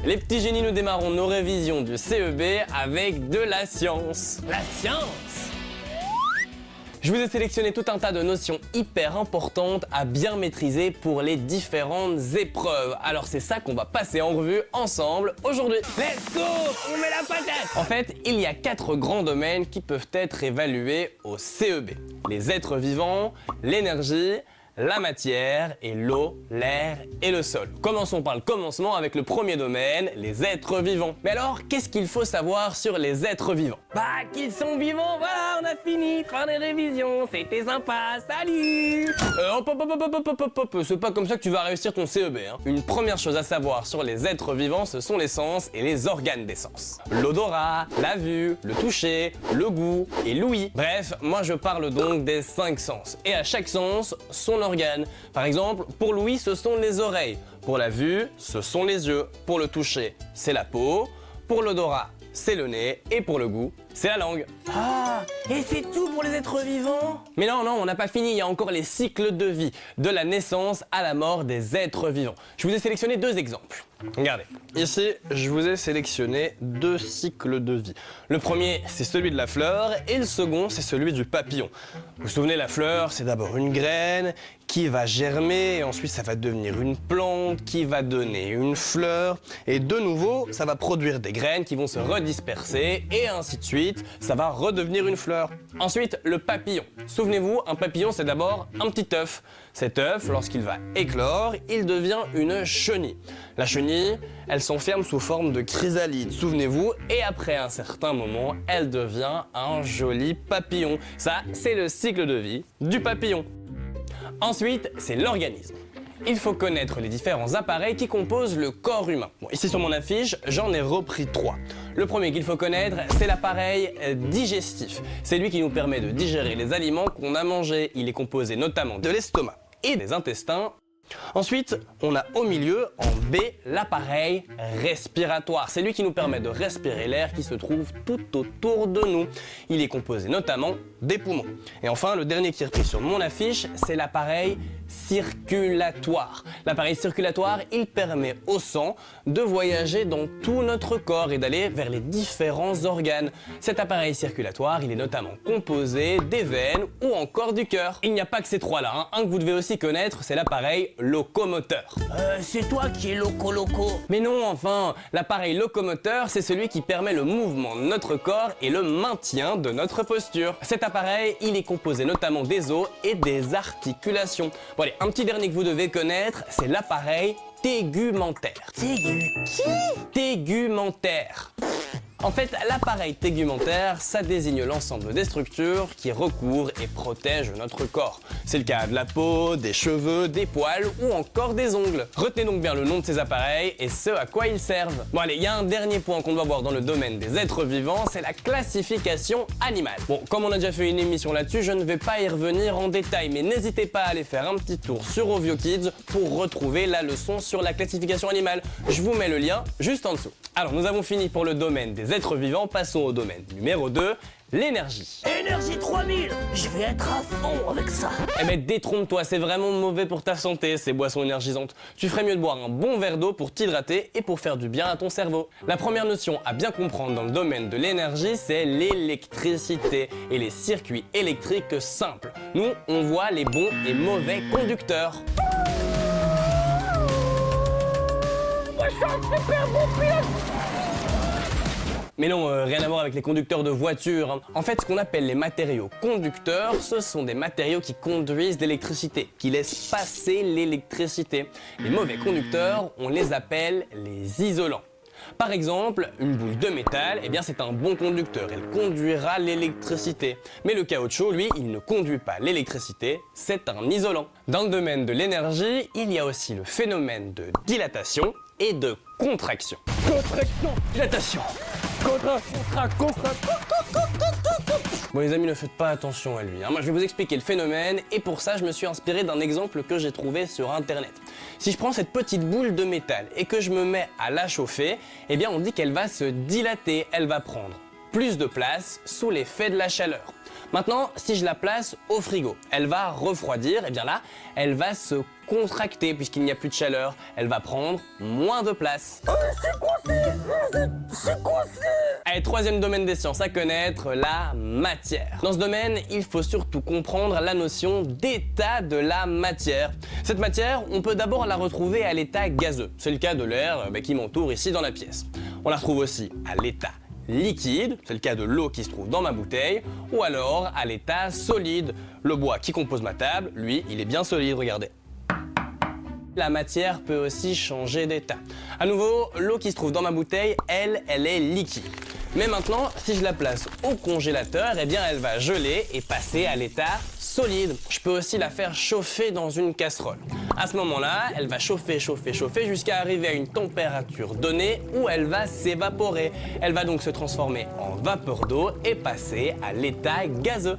Les petits génies, nous démarrons nos révisions du CEB avec de la science. La science! Je vous ai sélectionné tout un tas de notions hyper importantes à bien maîtriser pour les différentes épreuves. Alors c'est ça qu'on va passer en revue ensemble aujourd'hui. Let's go! On met la patate! En fait, il y a 4 grands domaines qui peuvent être évalués au CEB. Les êtres vivants, l'énergie, la matière et l'eau, l'air et le sol. Commençons par le commencement avec le premier domaine, les êtres vivants. Mais alors, qu'est-ce qu'il faut savoir sur les êtres vivants? Bah, qu'ils sont vivants, voilà, on a fini, fin des révisions, c'était sympa, salut! Hop, c'est pas comme ça que tu vas réussir ton CEB, hein. Une première chose à savoir sur les êtres vivants, ce sont les sens et les organes des sens. L'odorat, la vue, le toucher, le goût et l'ouïe. Bref, moi je parle donc des 5 sens. Et à chaque sens, son organe. Par exemple, pour l'ouïe, ce sont les oreilles. Pour la vue, ce sont les yeux. Pour le toucher, c'est la peau. Pour l'odorat, c'est le nez. Et pour le goût, c'est la langue. Ah, et c'est tout pour les êtres vivants? Mais non, on n'a pas fini, il y a encore les cycles de vie, de la naissance à la mort des êtres vivants. Je vous ai sélectionné 2 exemples. Regardez, ici, je vous ai sélectionné 2 cycles de vie. Le premier, c'est celui de la fleur, et le second, c'est celui du papillon. Vous vous souvenez, la fleur, c'est d'abord une graine qui va germer, et ensuite ça va devenir une plante qui va donner une fleur, et de nouveau, ça va produire des graines qui vont se redisperser, et ainsi de suite, ça va redevenir une fleur. Ensuite, le papillon. Souvenez-vous, un papillon, c'est d'abord un petit œuf. Cet œuf, lorsqu'il va éclore, il devient une chenille. La chenille, elle s'enferme sous forme de chrysalide, souvenez-vous, et après un certain moment, elle devient un joli papillon. Ça, c'est le cycle de vie du papillon. Ensuite, c'est l'organisme. Il faut connaître les différents appareils qui composent le corps humain. Bon, ici sur mon affiche, j'en ai repris 3. Le premier qu'il faut connaître, c'est l'appareil digestif. C'est lui qui nous permet de digérer les aliments qu'on a mangés. Il est composé notamment de l'estomac et des intestins. Ensuite, on a au milieu, en B, l'appareil respiratoire. C'est lui qui nous permet de respirer l'air qui se trouve tout autour de nous. Il est composé notamment des poumons. Et enfin, le dernier qui est repris sur mon affiche, c'est l'appareil circulatoire. L'appareil circulatoire, il permet au sang de voyager dans tout notre corps et d'aller vers les différents organes. Cet appareil circulatoire, il est notamment composé des veines ou encore du cœur. Il n'y a pas que ces 3-là, hein. Un que vous devez aussi connaître, c'est l'appareil locomoteur. C'est toi qui es loco. Mais non, enfin, l'appareil locomoteur, c'est celui qui permet le mouvement de notre corps et le maintien de notre posture. Cet appareil, il est composé notamment des os et des articulations. Bon allez, un petit dernier que vous devez connaître, c'est l'appareil tégumentaire. Tégumentaire. En fait, l'appareil tégumentaire, ça désigne l'ensemble des structures qui recouvrent et protègent notre corps. C'est le cas de la peau, des cheveux, des poils ou encore des ongles. Retenez donc bien le nom de ces appareils et ce à quoi ils servent. Bon allez, il y a un dernier point qu'on doit voir dans le domaine des êtres vivants, c'est la classification animale. Bon, comme on a déjà fait une émission là-dessus, je ne vais pas y revenir en détail, mais n'hésitez pas à aller faire un petit tour sur Ovio Kids pour retrouver la leçon sur la classification animale. Je vous mets le lien juste en dessous. Alors, nous avons fini pour le domaine des êtres vivants, passons au domaine numéro 2, l'énergie. Énergie 3000, je vais être à fond avec ça. Eh ben détrompe-toi, c'est vraiment mauvais pour ta santé ces boissons énergisantes. Tu ferais mieux de boire un bon verre d'eau pour t'hydrater et pour faire du bien à ton cerveau. La première notion à bien comprendre dans le domaine de l'énergie, c'est l'électricité et les circuits électriques simples. Nous, on voit les bons et mauvais conducteurs. Mais non, rien à voir avec les conducteurs de voitures, hein. En fait, ce qu'on appelle les matériaux conducteurs, ce sont des matériaux qui conduisent l'électricité, qui laissent passer l'électricité. Les mauvais conducteurs, on les appelle les isolants. Par exemple, une boule de métal, eh bien c'est un bon conducteur, elle conduira l'électricité. Mais le caoutchouc, lui, il ne conduit pas l'électricité, c'est un isolant. Dans le domaine de l'énergie, il y a aussi le phénomène de dilatation et de contraction. Contraction, dilatation. Bon les amis, ne faites pas attention à lui, hein. Moi je vais vous expliquer le phénomène et pour ça je me suis inspiré d'un exemple que j'ai trouvé sur internet. Si je prends cette petite boule de métal et que je me mets à la chauffer, eh bien on dit qu'elle va se dilater, elle va prendre plus de place sous l'effet de la chaleur. Maintenant, si je la place au frigo, elle va refroidir, et bien là, elle va se contracter puisqu'il n'y a plus de chaleur. Elle va prendre moins de place. Oh, c'est coincé. Allez, troisième domaine des sciences à connaître, la matière. Dans ce domaine, il faut surtout comprendre la notion d'état de la matière. Cette matière, on peut d'abord la retrouver à l'état gazeux. C'est le cas de l'air qui m'entoure ici dans la pièce. On la retrouve aussi à l'état liquide, c'est le cas de l'eau qui se trouve dans ma bouteille, ou alors à l'état solide. Le bois qui compose ma table, lui, il est bien solide, regardez. La matière peut aussi changer d'état. À nouveau, l'eau qui se trouve dans ma bouteille, elle est liquide. Mais maintenant, si je la place au congélateur, eh bien elle va geler et passer à l'état solide. Je peux aussi la faire chauffer dans une casserole. À ce moment-là, elle va chauffer jusqu'à arriver à une température donnée où elle va s'évaporer. Elle va donc se transformer en vapeur d'eau et passer à l'état gazeux.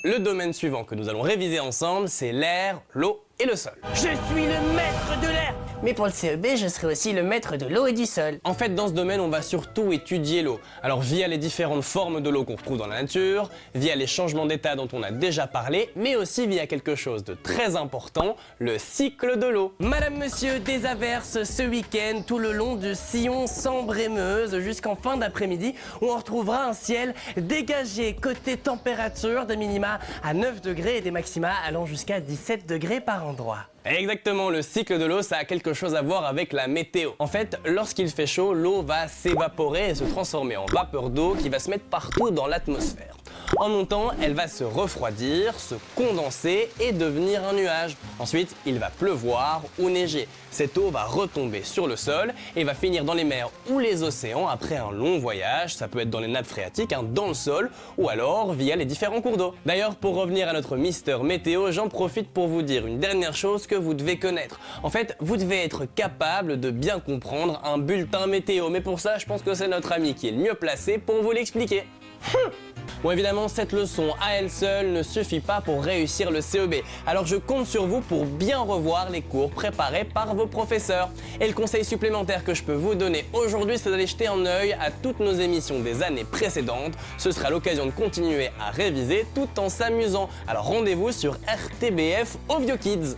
Le domaine suivant que nous allons réviser ensemble, c'est l'air, l'eau et le sol. Je suis le maître de l'air. Mais pour le CEB, je serai aussi le maître de l'eau et du sol. En fait, dans ce domaine, on va surtout étudier l'eau. Alors, via les différentes formes de l'eau qu'on retrouve dans la nature, via les changements d'état dont on a déjà parlé, mais aussi via quelque chose de très important, le cycle de l'eau. Madame, monsieur, des averses ce week-end tout le long du sillon Sambre-et-Meuse jusqu'en fin d'après-midi où on retrouvera un ciel dégagé côté température, des minima à 9 degrés et des maxima allant jusqu'à 17 degrés par endroit. Exactement, le cycle de l'eau, ça a quelque chose à voir avec la météo. En fait, lorsqu'il fait chaud, l'eau va s'évaporer et se transformer en vapeur d'eau qui va se mettre partout dans l'atmosphère. En montant, elle va se refroidir, se condenser et devenir un nuage. Ensuite, il va pleuvoir ou neiger. Cette eau va retomber sur le sol et va finir dans les mers ou les océans après un long voyage. Ça peut être dans les nappes phréatiques, dans le sol, ou alors via les différents cours d'eau. D'ailleurs, pour revenir à notre Mister Météo, j'en profite pour vous dire une dernière chose que vous devez connaître. En fait, vous devez être capable de bien comprendre un bulletin météo. Mais pour ça, je pense que c'est notre ami qui est le mieux placé pour vous l'expliquer. Bon, évidemment, cette leçon à elle seule ne suffit pas pour réussir le CEB. Alors je compte sur vous pour bien revoir les cours préparés par vos professeurs. Et le conseil supplémentaire que je peux vous donner aujourd'hui, c'est d'aller jeter un œil à toutes nos émissions des années précédentes. Ce sera l'occasion de continuer à réviser tout en s'amusant. Alors rendez-vous sur RTBF Ovio Kids.